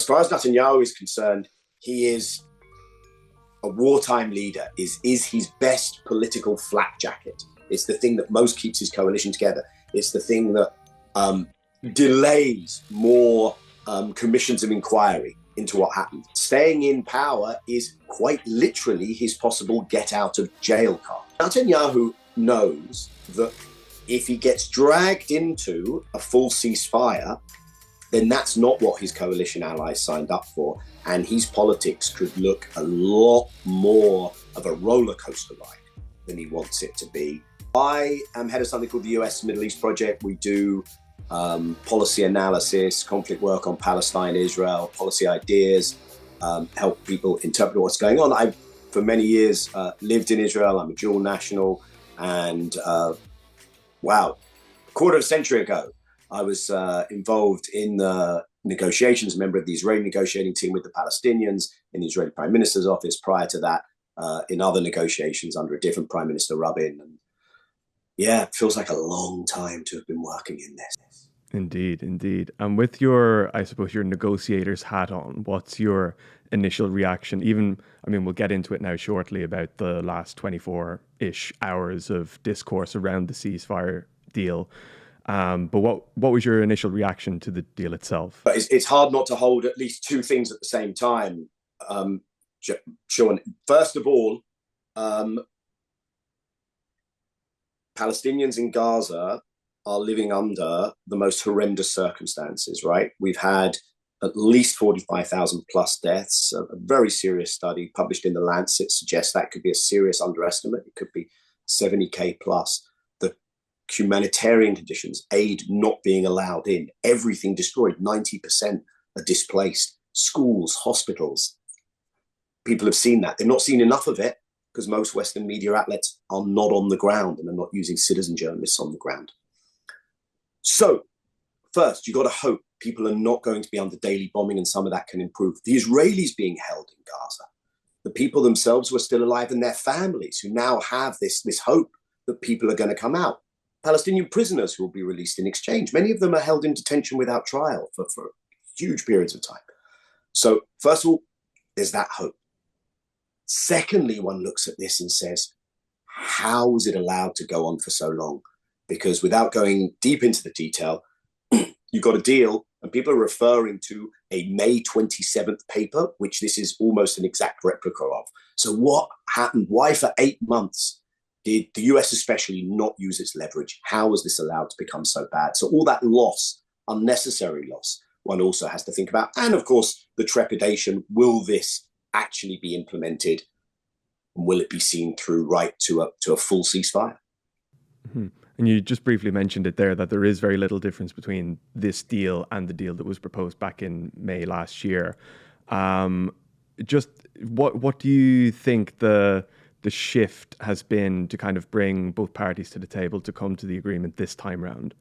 far as Netanyahu is concerned, he is a wartime leader, is his best political flak jacket. It's the thing that most keeps his coalition together. It's the thing that delays more commissions of inquiry into what happened. Staying in power is quite literally his possible get out of jail card. Netanyahu knows that if he gets dragged into a full ceasefire, then that's not what his coalition allies signed up for. And his politics could look a lot more of a roller coaster ride than he wants it to be. I am head of something called the US Middle East Project. We do policy analysis, conflict work on Palestine, Israel, policy ideas, help people interpret what's going on. I've, for many years, lived in Israel. I'm a dual national. And wow, a quarter of a century ago, I was involved in the negotiations, a member of the Israeli negotiating team with the Palestinians in the Israeli Prime Minister's office. Prior to that, in other negotiations under a different Prime Minister, Rabin. And yeah, it feels like a long time to have been working in this. Indeed, indeed. And with your, I suppose, your negotiator's hat on, what's your initial reaction? Even, I mean, we'll get into it now shortly about the last 24-ish hours of discourse around the ceasefire deal. But what was your initial reaction to the deal itself? But it's hard not to hold at least two things at the same time, Sean. First of all, Palestinians in Gaza are living under the most horrendous circumstances, right? We've had at least 45,000 plus deaths. A very serious study published in The Lancet suggests that could be a serious underestimate. It could be 70K plus. The humanitarian conditions, aid not being allowed in, everything destroyed, 90% are displaced, schools, hospitals. People have seen that. They've not seen enough of it because most Western media outlets are not on the ground and are not using citizen journalists on the ground. So first, you've got to hope people are not going to be under daily bombing and some of that can improve. The Israelis being held in Gaza, the people themselves who are still alive and their families who now have this hope that people are going to come out. Palestinian prisoners who will be released in exchange. Many of them are held in detention without trial for huge periods of time. So first of all, there's that hope. Secondly, one looks at this and says, how was it allowed to go on for so long? Because without going deep into the detail, you got a deal, and people are referring to a May 27th paper, which this is almost an exact replica of. So what happened? Why for 8 months did the US especially not use its leverage? How was this allowed to become so bad? So all that loss, unnecessary loss, one also has to think about. And of course, the trepidation, will this actually be implemented? Will it be seen through right to a full ceasefire? Mm-hmm. And you just briefly mentioned it there, that there is very little difference between this deal and the deal that was proposed back in May last year. Just what do you think the shift has been to kind of bring both parties to the table to come to the agreement this time round?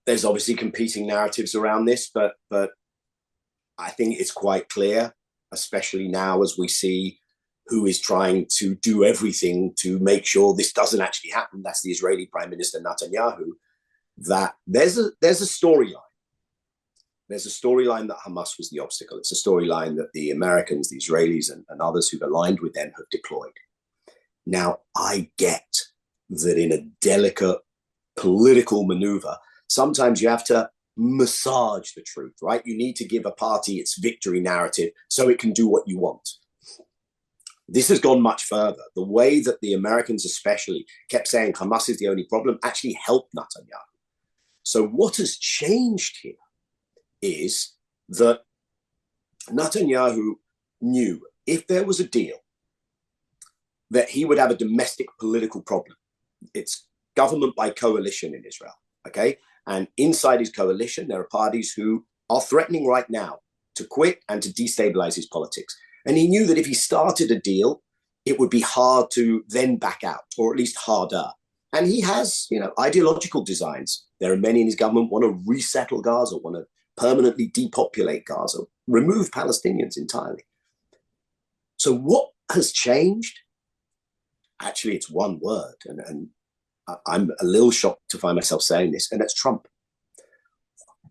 There's obviously competing narratives around this, but I think it's quite clear, especially now as we see who is trying to do everything to make sure this doesn't actually happen. That's the Israeli Prime Minister Netanyahu. That there's a storyline. There's a storyline that Hamas was the obstacle. It's a storyline that the Americans, the Israelis, and others who've aligned with them have deployed. Now, I get that in a delicate political maneuver, sometimes you have to massage the truth, right? You need to give a party its victory narrative so it can do what you want. This has gone much further. The way that the Americans especially kept saying Hamas is the only problem actually helped Netanyahu. So what has changed here is that Netanyahu knew if there was a deal that he would have a domestic political problem. It's government by coalition in Israel, okay? And inside his coalition, there are parties who are threatening right now to quit and to destabilize his politics. And he knew that if he started a deal, it would be hard to then back out, or at least harder. And he has, ideological designs. There are many in his government want to resettle Gaza, want to permanently depopulate Gaza, remove Palestinians entirely. So what has changed? Actually, it's one word, and I'm a little shocked to find myself saying this, and that's Trump.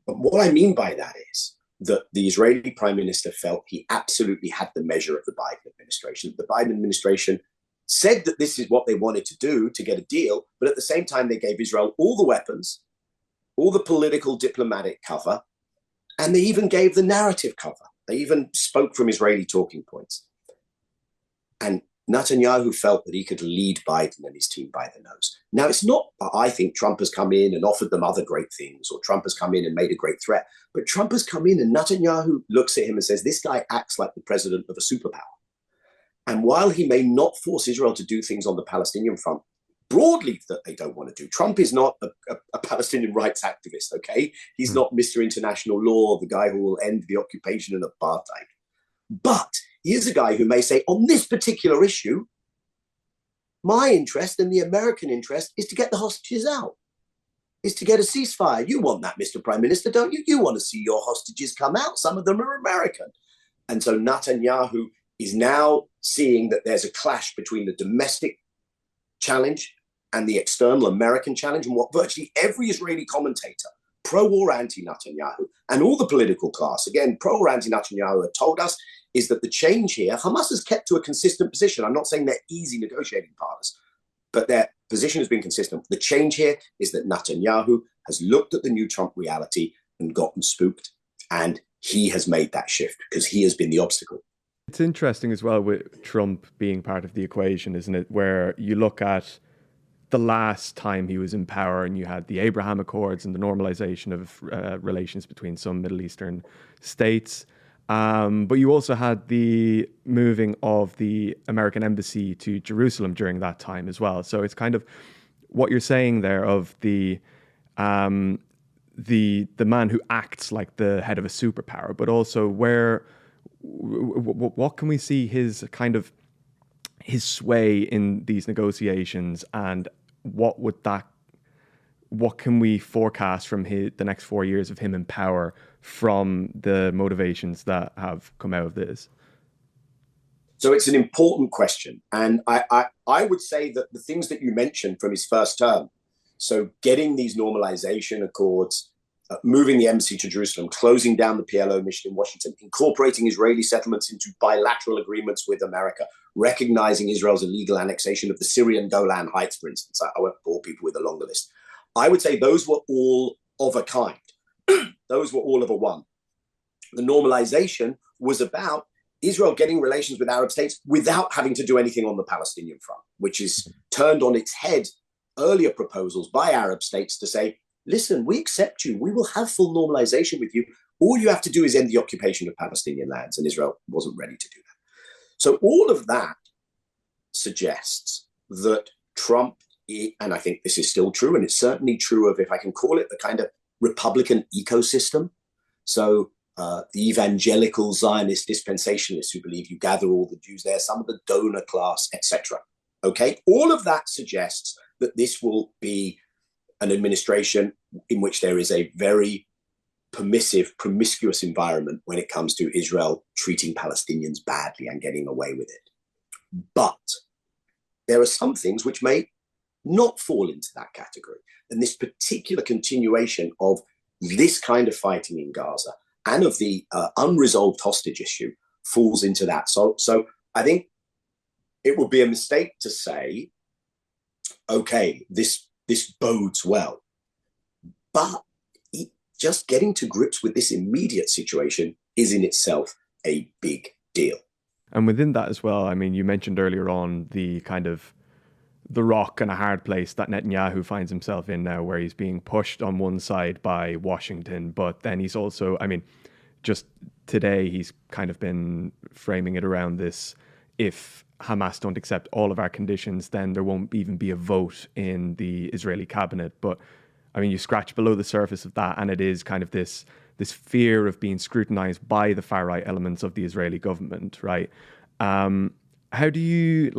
But what I mean by that is that the Israeli prime minister felt he absolutely had the measure of the Biden administration. The Biden administration said that this is what they wanted to do to get a deal, but at the same time, they gave Israel all the weapons, all the political diplomatic cover, and they even gave the narrative cover. They even spoke from Israeli talking points. And Netanyahu felt that he could lead Biden and his team by the nose. Now, it's not, I think Trump has come in and offered them other great things, or Trump has come in and made a great threat, but Trump has come in and Netanyahu looks at him and says, this guy acts like the president of a superpower. And while he may not force Israel to do things on the Palestinian front broadly that they don't want to do, Trump is not a Palestinian rights activist, okay? He's not Mr. International Law, the guy who will end the occupation and apartheid. But he is a guy who may say, on this particular issue, my interest and the American interest is to get the hostages out, is to get a ceasefire. You want that, Mr. Prime Minister, don't you? You want to see your hostages come out. Some of them are American. And so Netanyahu is now seeing that there's a clash between the domestic challenge and the external American challenge, and what virtually every Israeli commentator, pro or anti-Netanyahu, and all the political class, again, pro or anti-Netanyahu, have told us is that the change here, Hamas has kept to a consistent position. I'm not saying they're easy negotiating partners, but their position has been consistent. The change here is that Netanyahu has looked at the new Trump reality and gotten spooked, and he has made that shift because he has been the obstacle. It's interesting as well with Trump being part of the equation, isn't it? Where you look at the last time he was in power and you had the Abraham Accords and the normalization of relations between some Middle Eastern states. But you also had the moving of the American embassy to Jerusalem during that time as well. So it's kind of what you're saying there of the man who acts like the head of a superpower, but also what can we see his kind of his sway in these negotiations, and what can we forecast from the next 4 years of him in power from the motivations that have come out of this? So it's an important question. And I would say that the things that you mentioned from his first term, so getting these normalization accords, moving the embassy to Jerusalem, closing down the PLO mission in Washington, incorporating Israeli settlements into bilateral agreements with America, recognizing Israel's illegal annexation of the Syrian Golan Heights, for instance. I won't bore people with a longer list. I would say those were all of a kind. Those were all of a one. The normalization was about Israel getting relations with Arab states without having to do anything on the Palestinian front, which is turned on its head earlier proposals by Arab states to say, listen, we accept you. We will have full normalization with you. All you have to do is end the occupation of Palestinian lands. And Israel wasn't ready to do that. So all of that suggests that Trump, and I think this is still true, and it's certainly true of, if I can call it, the kind of Republican ecosystem. So the evangelical Zionist dispensationalists who believe you gather all the Jews there, some of the donor class, etc. Okay, all of that suggests that this will be an administration in which there is a very permissive, promiscuous environment when it comes to Israel treating Palestinians badly and getting away with it. But there are some things which may not fall into that category. And this particular continuation of this kind of fighting in Gaza and of the unresolved hostage issue falls into that. So I think it would be a mistake to say, okay, this bodes well. But just getting to grips with this immediate situation is in itself a big deal. And within that as well, I mean, you mentioned earlier on the kind of the rock and a hard place that Netanyahu finds himself in now, where he's being pushed on one side by Washington, but then he's also, I mean, just today he's kind of been framing it around this: if Hamas don't accept all of our conditions, then there won't even be a vote in the Israeli cabinet. But I mean, you scratch below the surface of that, and it is kind of this fear of being scrutinized by the far right elements of the Israeli government, right? How do you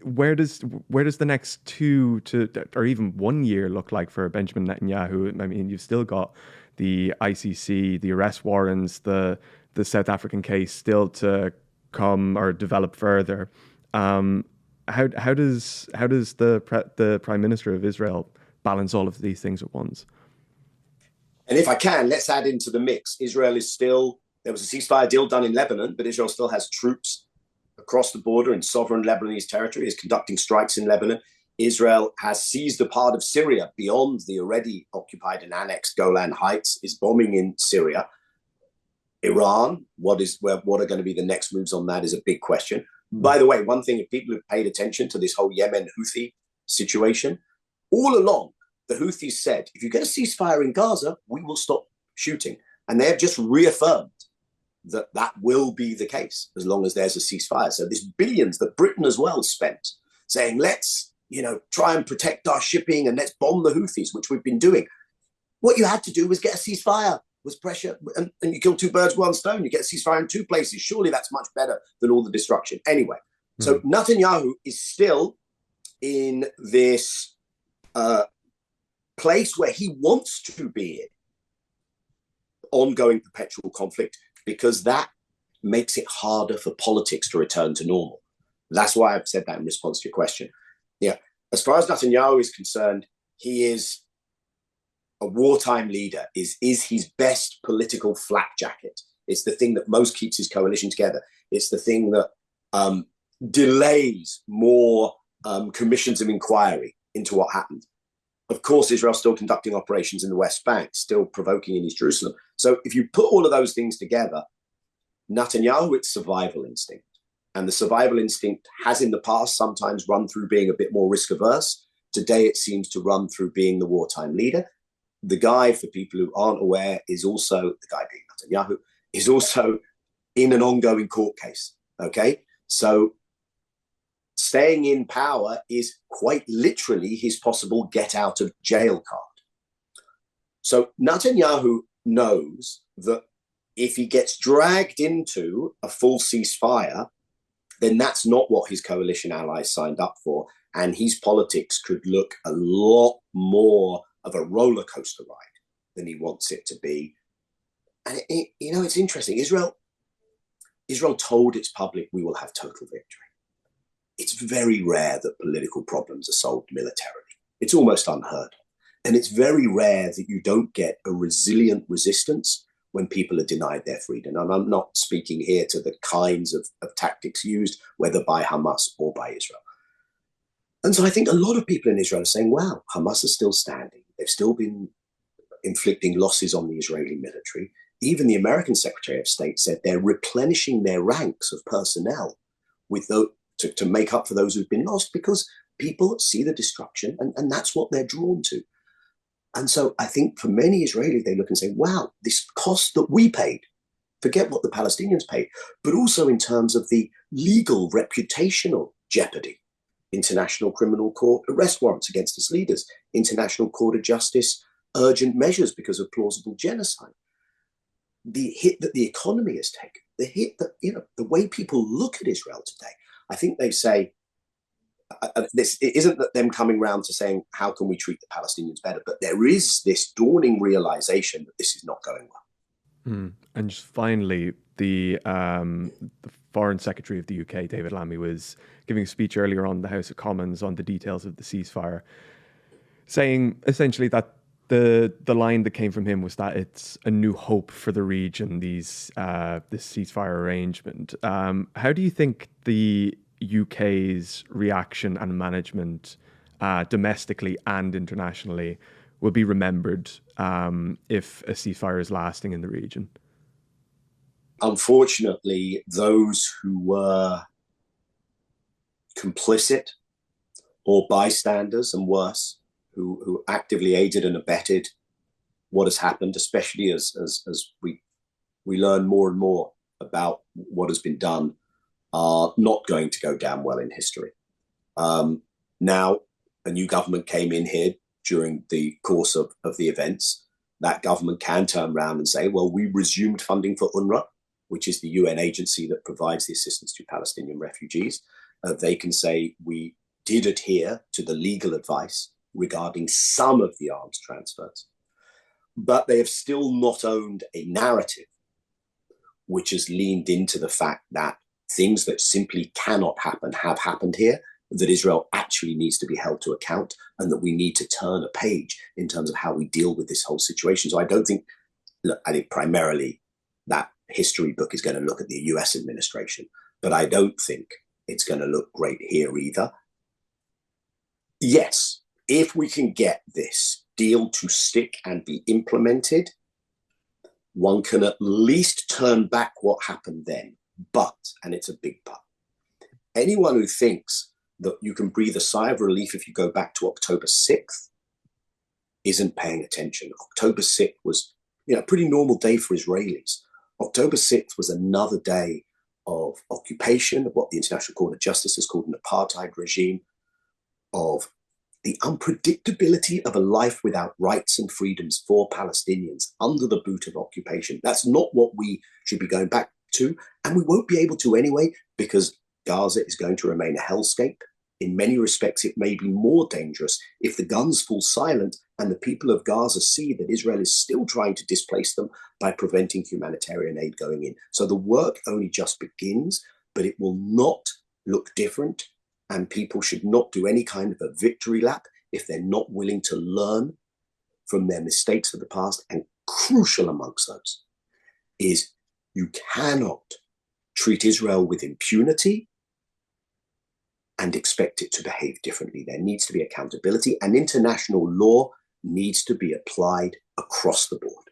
where does the next 2 to or even 1 year look like for Benjamin Netanyahu? I mean, you've still got the ICC, the arrest warrants, the South African case still to come or develop further. How does the Prime Minister of Israel balance all of these things at once? And if I can, let's add into the mix. Israel is still, there was a ceasefire deal done in Lebanon, but Israel still has troops across the border in sovereign Lebanese territory, is conducting strikes in Lebanon. Israel has seized a part of Syria beyond the already occupied and annexed Golan Heights, is bombing in Syria. Iran, what are going to be the next moves on that is a big question. By the way, one thing, if people have paid attention to this whole Yemen Houthi situation, all along, the Houthis said, if you get a ceasefire in Gaza, we will stop shooting. And they have just reaffirmed that that will be the case as long as there's a ceasefire. So there's billions that Britain as well spent saying, let's, try and protect our shipping and let's bomb the Houthis, which we've been doing. What you had to do was get a ceasefire, was pressure, and you kill two birds, one stone. You get a ceasefire in two places. Surely that's much better than all the destruction. Anyway, so Netanyahu is still in this place where he wants to be in ongoing perpetual conflict, because that makes it harder for politics to return to normal. That's why I've said that in response to your question. Yeah, as far as Netanyahu is concerned, he is a wartime leader, is his best political flak jacket. It's the thing that most keeps his coalition together. It's the thing that delays more commissions of inquiry into what happened. Of course, Israel's still conducting operations in the West Bank, still provoking in East Jerusalem. So if you put all of those things together, Netanyahu, it's survival instinct. And the survival instinct has in the past sometimes run through being a bit more risk averse. Today, it seems to run through being the wartime leader. The guy, for people who aren't aware, is also, the guy being Netanyahu, is also in an ongoing court case. Okay? So staying in power is quite literally his possible get out of jail card. So Netanyahu knows that if he gets dragged into a full ceasefire, then that's not what his coalition allies signed up for. And his politics could look a lot more of a roller coaster ride than he wants it to be. And it's interesting. Israel told its public, we will have total victory. It's very rare that political problems are solved militarily. It's almost unheard of. And it's very rare that you don't get a resilient resistance when people are denied their freedom. And I'm not speaking here to the kinds of tactics used, whether by Hamas or by Israel. And so I think a lot of people in Israel are saying, wow, Hamas is still standing. They've still been inflicting losses on the Israeli military. Even the American Secretary of State said they're replenishing their ranks of personnel with to make up for those who've been lost, because people see the destruction and that's what they're drawn to. And so I think for many Israelis, they look and say, wow, this cost that we paid, forget what the Palestinians paid, but also in terms of the legal, reputational jeopardy. International Criminal Court arrest warrants against its leaders, International Court of Justice urgent measures because of plausible genocide. The hit that the economy has taken, the hit that, the way people look at Israel today, I think they say, it isn't that them coming round to saying, how can we treat the Palestinians better? But there is this dawning realization that this is not going well. And just finally, the Foreign Secretary of the UK, David Lammy, was giving a speech earlier on in the House of Commons on the details of the ceasefire, saying essentially that the line that came from him was that it's a new hope for the region, this ceasefire arrangement. How do you think the UK's reaction and management domestically and internationally will be remembered if a ceasefire is lasting in the region? Unfortunately, those who were complicit or bystanders and worse, who actively aided and abetted what has happened, especially as we learn more and more about what has been done, are not going to go down well in history. Now, a new government came in here during the course of the events. That government can turn around and say, well, we resumed funding for UNRWA, which is the UN agency that provides the assistance to Palestinian refugees. They can say, we did adhere to the legal advice regarding some of the arms transfers, but they have still not owned a narrative which has leaned into the fact that things that simply cannot happen have happened here. that Israel actually needs to be held to account and that we need to turn a page in terms of how we deal with this whole situation. So I don't think, look, I think primarily that history book is going to look at the US administration, but I don't think it's going to look great here either. Yes, if we can get this deal to stick and be implemented, one can at least turn back what happened then. But, and it's a big but, anyone who thinks that you can breathe a sigh of relief if you go back to October 6th isn't paying attention. October 6th was, a pretty normal day for Israelis. October 6th was another day of occupation, of what the International Court of Justice has called an apartheid regime, of the unpredictability of a life without rights and freedoms for Palestinians under the boot of occupation. That's not what we should be going back to, and we won't be able to anyway, because Gaza is going to remain a hellscape. In many respects, it may be more dangerous if the guns fall silent and the people of Gaza see that Israel is still trying to displace them by preventing humanitarian aid going in. So the work only just begins, but it will not look different, and people should not do any kind of a victory lap if they're not willing to learn from their mistakes of the past. And crucial amongst those is you cannot treat Israel with impunity and expect it to behave differently. There needs to be accountability, and international law needs to be applied across the board.